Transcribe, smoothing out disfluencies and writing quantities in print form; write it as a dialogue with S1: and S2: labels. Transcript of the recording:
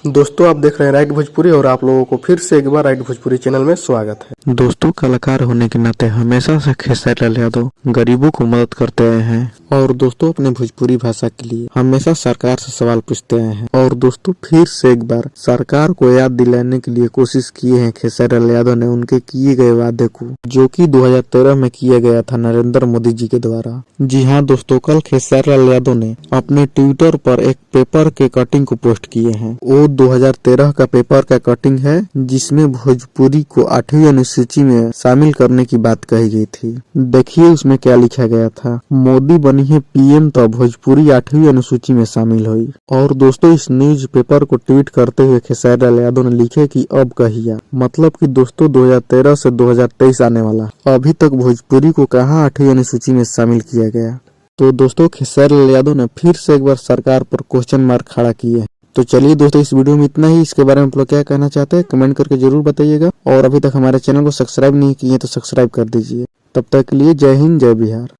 S1: दोस्तों आप देख रहे हैं राइट भोजपुरी और आप लोगों को फिर से एक बार राइट भोजपुरी चैनल में स्वागत है।
S2: दोस्तों, कलाकार होने के नाते हमेशा से खेसारी लाल यादव गरीबों को मदद करते आए हैं और दोस्तों अपने भोजपुरी भाषा के लिए हमेशा सरकार से सवाल पूछते आए हैं। और दोस्तों फिर से एक बार सरकार को याद दिलाने के लिए कोशिश किए हैं खेसारी लाल यादव ने उनके किए गए वादे को, जो कि 2013 में किया गया था नरेंद्र मोदी जी के द्वारा। जी हाँ दोस्तों, कल खेसारी लाल यादव ने अपने ट्विटर पर एक पेपर के कटिंग को पोस्ट किए हैं। वो 2013 का पेपर का कटिंग है जिसमें भोजपुरी को 8वीं अनुसूची में शामिल करने की बात कही गई थी। देखिए उसमें क्या लिखा गया था। मोदी बनी है पीएम तो भोजपुरी 8वीं अनुसूची में शामिल हुई। और दोस्तों इस न्यूज पेपर को ट्वीट करते हुए खेसारी लाल यादव ने लिखे कि अब कहिया, मतलब कि दोस्तों 2013 से 2023 आने वाला, अभी तक भोजपुरी को कहाँ 8वीं अनुसूची में शामिल किया गया। तो दोस्तों खेसारी लाल यादव ने फिर से एक बार सरकार पर क्वेश्चन मार्क खड़ा किए। तो चलिए दोस्तों इस वीडियो में इतना ही। इसके बारे में आप लोग क्या कहना चाहते हैं कमेंट करके जरूर बताइएगा। और अभी तक हमारे चैनल को सब्सक्राइब नहीं किए तो सब्सक्राइब कर दीजिए। तब तक के लिए जय हिंद जय बिहार।